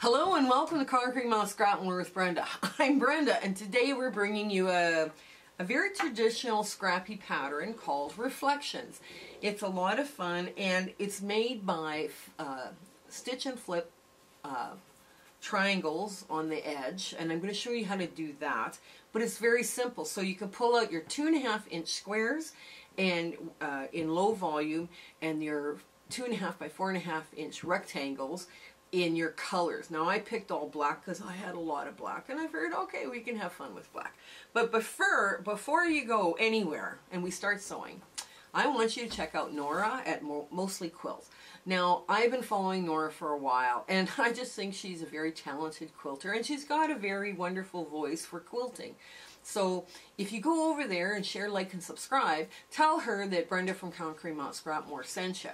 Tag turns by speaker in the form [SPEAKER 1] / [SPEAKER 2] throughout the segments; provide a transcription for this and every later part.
[SPEAKER 1] Hello and welcome to Conquering Mouse Scrap More with Brenda. I'm Brenda and today we're bringing you a very traditional scrappy pattern called Reflections. It's a lot of fun and it's made by stitch and flip triangles on the edge, and I'm going to show you how to do that. But it's very simple, so you can pull out your 2.5 inch squares and in low volume and your 2.5 by 4.5 inch rectangles in your colors. Now I picked all black because I had a lot of black and I figured, okay, we can have fun with black. But before you go anywhere and we start sewing, I want you to check out Nora at Mostly Quilts. Now I've been following Nora for a while and I just think she's a very talented quilter and she's got a very wonderful voice for quilting. So if you go over there and share, like, and subscribe, tell her that Brenda from Conquering Mouse Scrap More sent you.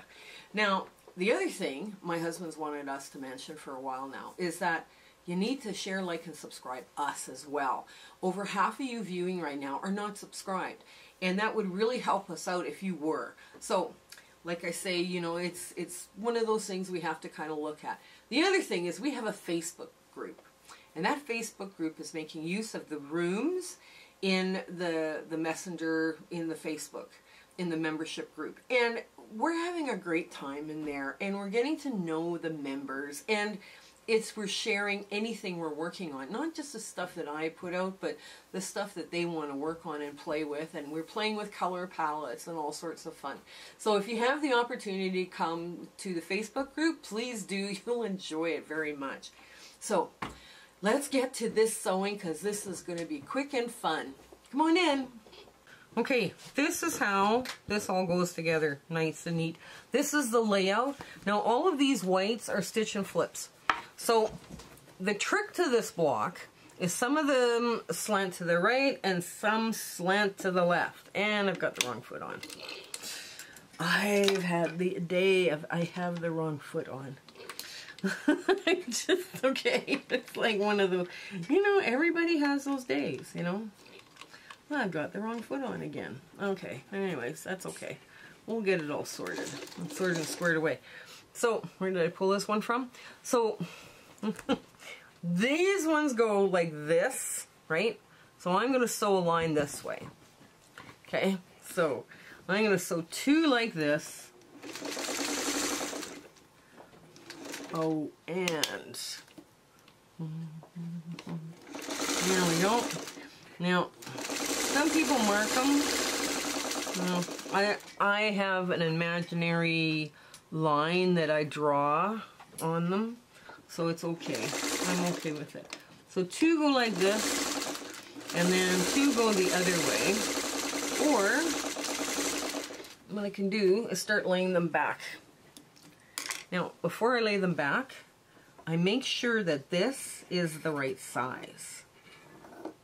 [SPEAKER 1] Now, the other thing my husband's wanted us to mention for a while now is that you need to share, like, and subscribe us as well. Over half of you viewing right now are not subscribed, and that would really help us out if you were. So, like I say, you know, it's one of those things we have to kind of look at. The other thing is we have a Facebook group, and that Facebook group is making use of the rooms in the messenger in the Facebook, in the membership group, and we're having a great time in there and we're getting to know the members, and we're sharing anything we're working on, not just the stuff that I put out, but the stuff that they want to work on and play with, and we're playing with color palettes and all sorts of fun. So if you have the opportunity to come to the Facebook group, please do. You'll enjoy it very much. So let's get to this sewing because this is going to be quick and fun. Come on in. Okay, this is how this all goes together, nice and neat. This is the layout. Now all of these whites are stitch and flips. So the trick to this block is some of them slant to the right and some slant to the left. And I've got the wrong foot on. I've had the day of I have the wrong foot on. Okay, it's like one of the, you know, everybody has those days, you know. Well, I've got the wrong foot on again. Okay, anyways, that's okay. We'll get it all sorted. Sorted and squared away. So, where did I pull this one from? So, these ones go like this, right? So I'm going to sew a line this way. Okay, so I'm going to sew two like this. Oh, and there we go. Now, some people mark them. I have an imaginary line that I draw on them, so it's okay. I'm okay with it. So two go like this, and then two go the other way. Or, what I can do is start laying them back. Now, before I lay them back, I make sure that this is the right size.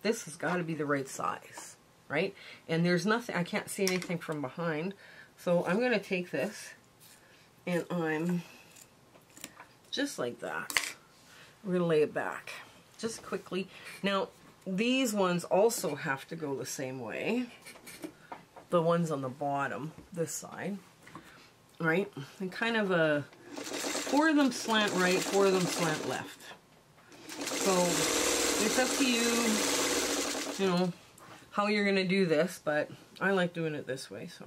[SPEAKER 1] This has got to be the right size, right? And there's nothing, I can't see anything from behind. So I'm going to take this and I'm just like that. We're going to lay it back just quickly. Now, these ones also have to go the same way. The ones on the bottom, this side, right? And kind of a, 4 of them slant right, 4 of them slant left. So it's up to you, you know, how you're going to do this, but I like doing it this way, so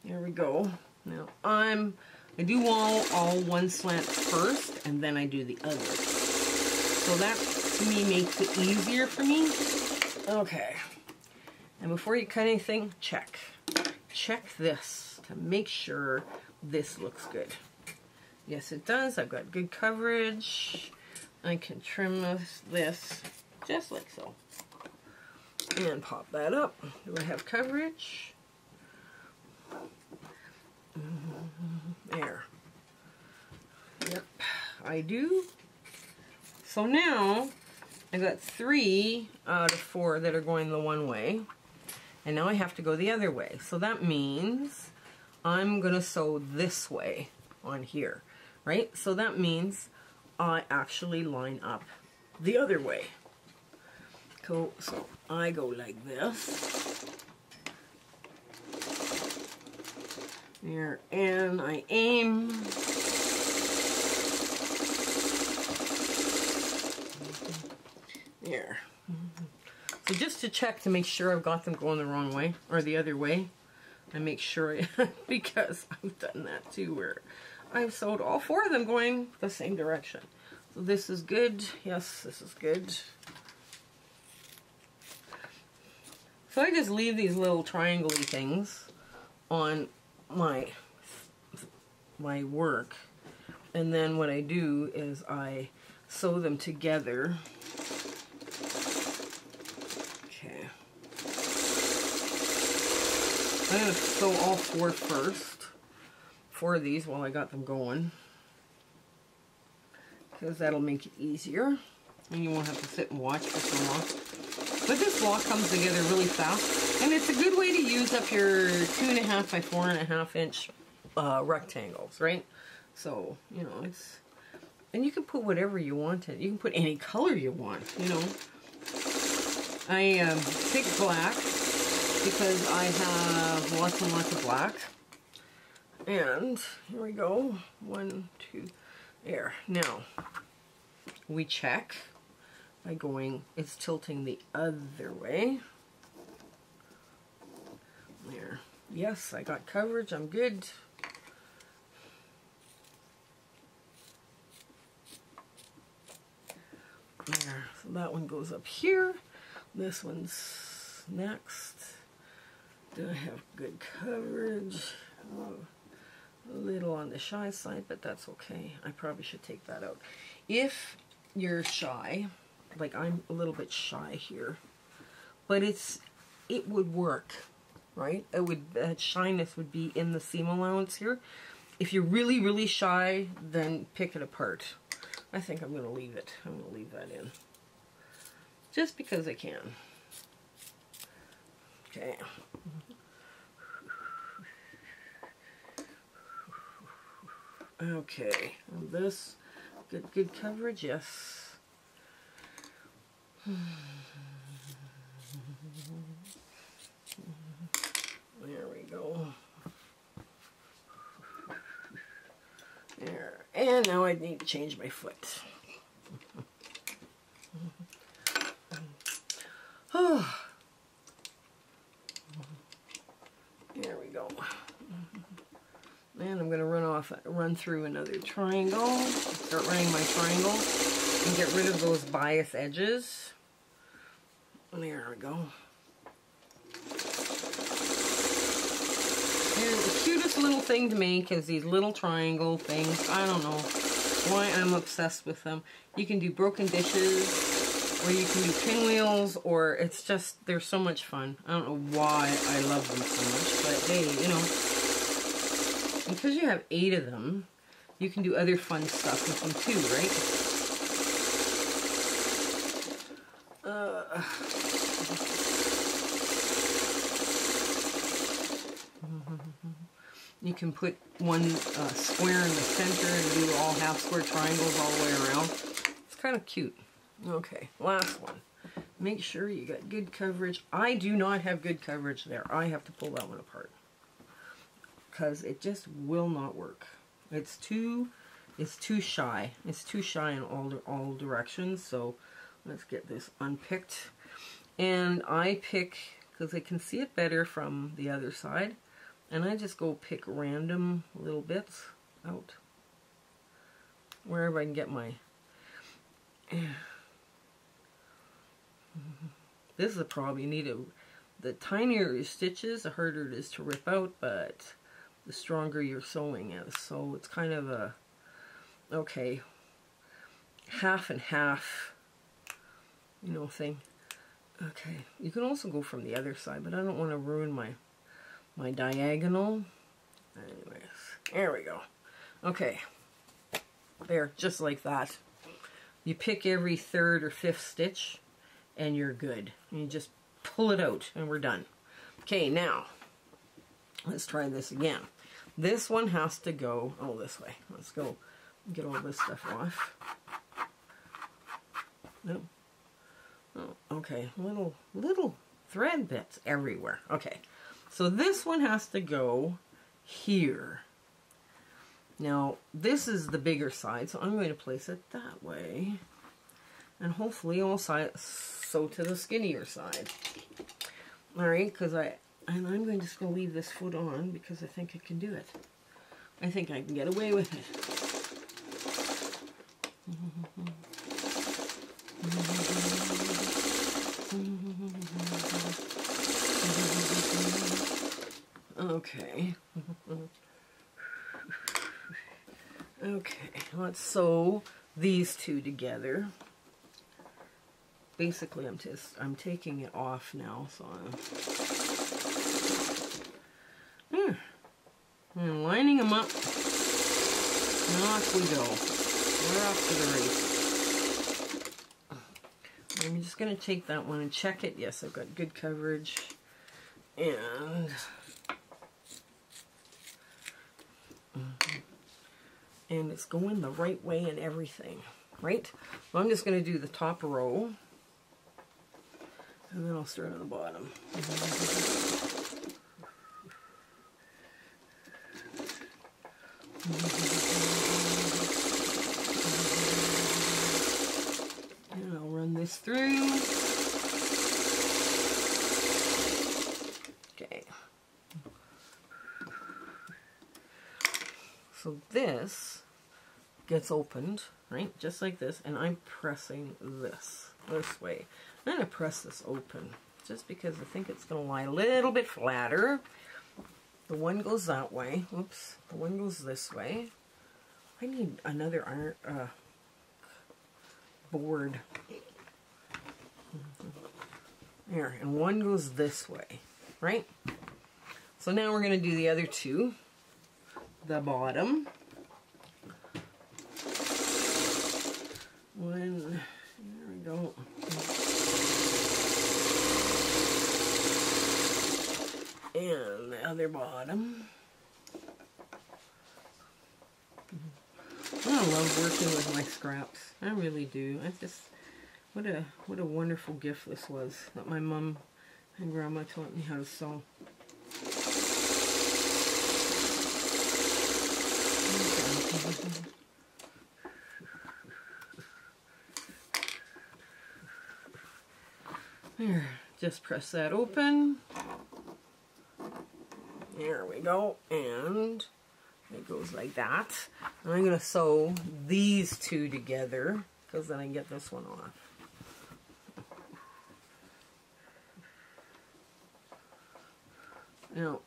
[SPEAKER 1] there we go. Now I do all one slant first, and then I do the other. So that, to me, makes it easier for me. Okay. And before you cut anything, check. Check this to make sure this looks good. Yes, it does. I've got good coverage. I can trim this just like so. And pop that up. Do I have coverage? There. Yep, I do. So now I got 3 out of 4 that are going the one way, and now I have to go the other way. So that means I'm gonna sew this way on here, right? So that means I actually line up the other way. Cool. So I go like this. There, and I aim Here. So just to check to make sure I've got them going the wrong way or the other way, I make sure because I've done that too where I've sewed all 4 of them going the same direction. So this is good. Yes, this is good. So I just leave these little triangle-y things on my work, and then what I do is I sew them together. Okay. I'm going to sew all 4 first. 4 of these while I got them going, because that'll make it easier and you won't have to sit and watch for so long. But this block comes together really fast, and it's a good way to use up your 2.5 by 4.5 inch rectangles, right? So, you know, it's, and you can put whatever you want in it. You can put any color you want, you know. I picked black because I have lots and lots of black. And here we go. 1, 2, there. Now, we check by going, it's tilting the other way. There. Yes, I got coverage. I'm good. There. So that one goes up here. This one's next. Do I have good coverage? Oh, a little on the shy side, but that's okay. I probably should take that out. If you're shy, like I'm a little bit shy here, but it would work, right? That shyness would be in the seam allowance here. If you're really, really shy, then pick it apart. I think I'm going to leave it. I'm going to leave that in. Just because I can. Okay. Okay. And this, good coverage, yes. There we go. There. And now I need to change my foot. There we go. And I'm going to run through another triangle. Start running my triangle and get rid of those bias edges. There we go. And the cutest little thing to make is these little triangle things. I don't know why I'm obsessed with them. You can do broken dishes, or you can do pinwheels, or it's just, they're so much fun. I don't know why I love them so much, but hey, you know, because you have 8 of them, you can do other fun stuff with them too, right? You can put one square in the center and do all half square triangles all the way around. It's kind of cute. Okay, last one. Make sure you got good coverage. I do not have good coverage there. I have to pull that one apart because it just will not work. It's too shy. It's too shy in all directions. So let's get this unpicked. And I pick, because I can see it better from the other side, and I just go pick random little bits out wherever I can get my. This is a problem. You need the tinier your stitches, the harder it is to rip out, but the stronger your sewing is. So it's kind of a, okay, half and half, you know, thing. Okay, you can also go from the other side, but I don't want to ruin my diagonal. Anyways, there we go. Okay, there, just like that. You pick every 3rd or 5th stitch, and you're good. You just pull it out, and we're done. Okay, now, let's try this again. This one has to go, oh, this way. Let's go get all this stuff off. Nope. Oh, okay, little thread bits everywhere. Okay, so this one has to go here. Now, this is the bigger side, so I'm going to place it that way. And hopefully I'll sew to the skinnier side. Alright, I'm just going to leave this foot on because I think I can do it. I think I can get away with it. Okay. Okay, let's sew these two together. Basically, I'm taking it off now, so I'm lining them up. And off we go. We're off to the race. I'm just going to take that one and check it. Yes, I've got good coverage. And it's going the right way and everything, right? Well, I'm just going to do the top row, and then I'll start on the bottom. And I'll run this through. Okay. So this gets opened, right, just like this, and I'm pressing this way. I'm going to press this open, just because I think it's going to lie a little bit flatter. The one goes that way. Oops. The one goes this way. I need another iron, board. There, and one goes this way, right? So now we're going to do the other two. The bottom. There we go. And the other bottom. I love working with my scraps. I really do. What a wonderful gift this was that my mom and grandma taught me how to sew. There, just press that open. There we go, and it goes like that. And I'm going to sew these two together, because then I can get this one off. Now,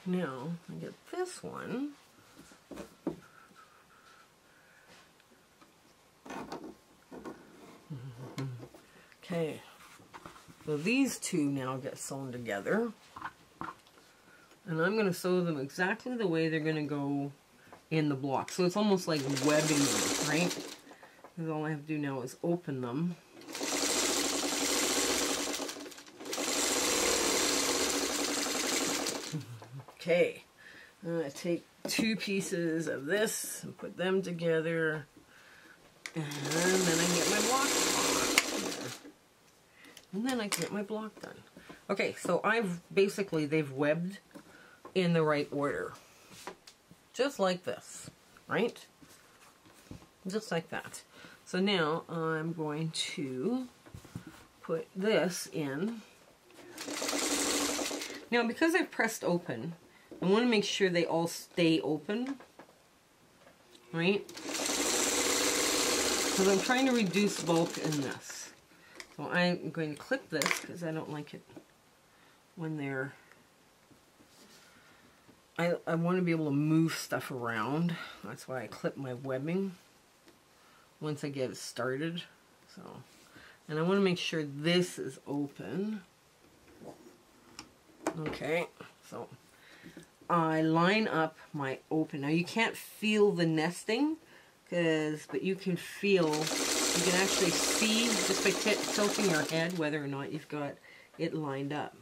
[SPEAKER 1] now I get this one. Okay, so these two now get sewn together, and I'm going to sew them exactly the way they're going to go in the block. So it's almost like webbing them, right? Because all I have to do now is open them. Okay, I'm going to take two pieces of this and put them together, and then I can get my block on. And then I can get my block done. Okay, so they've webbed in the right order. Just like this, right? Just like that. So now I'm going to put this in. Now, because I've pressed open, I want to make sure they all stay open, right? Because I'm trying to reduce bulk in this. So I'm going to clip this because I don't like it when they're... I want to be able to move stuff around. That's why I clip my webbing once I get it started. So, and I want to make sure this is open. Okay, so I line up my open. Now you can't feel the nesting, but you can feel, you can actually see just by tilting your head whether or not you've got it lined up.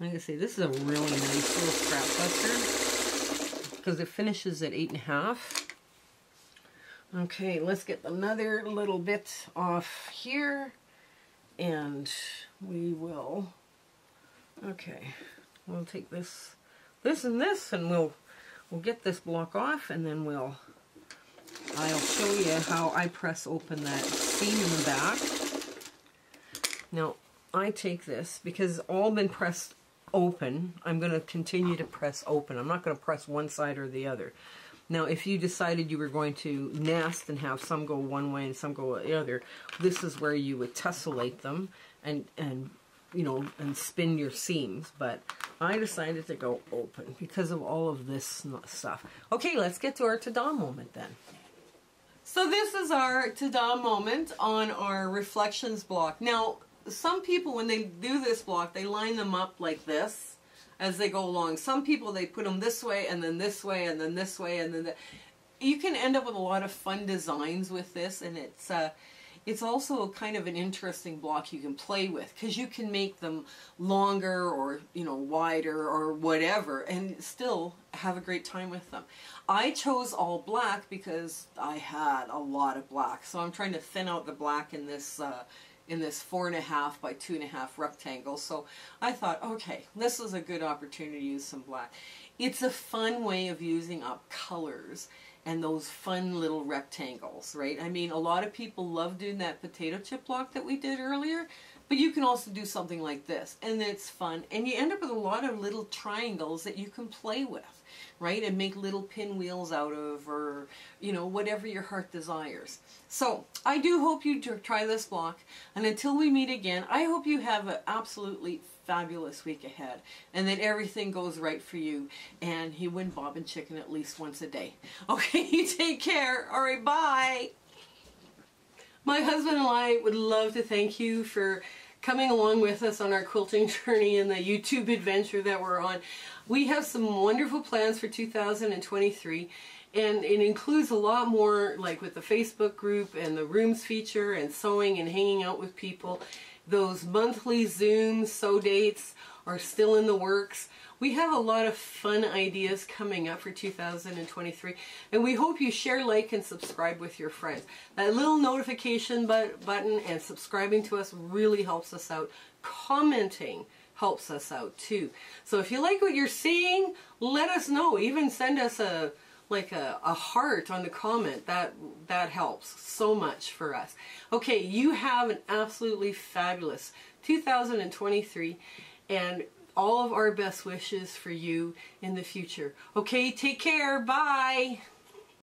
[SPEAKER 1] Like I say, this is a really nice little scrap buster because it finishes at 8.5. Okay, let's get another little bit off here, and we will, okay, we'll take this and this, and we'll get this block off, and then I'll show you how I press open that seam in the back. Now, I take this, because it's all been pressed open, I'm going to continue to press open. I'm not going to press one side or the other. Now, if you decided you were going to nest and have some go one way and some go the other, this is where you would tessellate them and you know, and spin your seams. But I decided to go open because of all of this stuff. Okay, let's get to our ta-da moment then. So this is our ta-da moment on our reflections block. Now, some people, when they do this block, they line them up like this as they go along. Some people, they put them this way and then this way and then this way and then that. You can end up with a lot of fun designs with this, and it's also kind of an interesting block you can play with, because you can make them longer or, you know, wider or whatever and still have a great time with them. I chose all black because I had a lot of black, so I'm trying to thin out the black in this 4.5 by 2.5 rectangle. So I thought, okay, this is a good opportunity to use some black. It's a fun way of using up colors and those fun little rectangles, right? I mean, a lot of people love doing that potato chip block that we did earlier, but you can also do something like this, and it's fun, and you end up with a lot of little triangles that you can play with, right? And make little pinwheels out of, or, you know, whatever your heart desires. So I do hope you try this block, and until we meet again, I hope you have an absolutely fabulous week ahead, and that everything goes right for you, and you win Bob and Chicken at least once a day. Okay, you take care. All right, bye. My husband and I would love to thank you for coming along with us on our quilting journey and the YouTube adventure that we're on. We have some wonderful plans for 2023, and it includes a lot more, like with the Facebook group and the rooms feature and sewing and hanging out with people. Those monthly Zoom sew dates are still in the works. We have a lot of fun ideas coming up for 2023, and we hope you share, like, and subscribe with your friends. That little notification button and subscribing to us really helps us out. Commenting helps us out too. So if you like what you're seeing, let us know. Even send us a heart on the comment. That helps so much for us. Okay, you have an absolutely fabulous 2023, and all of our best wishes for you in the future. Okay, take care. Bye.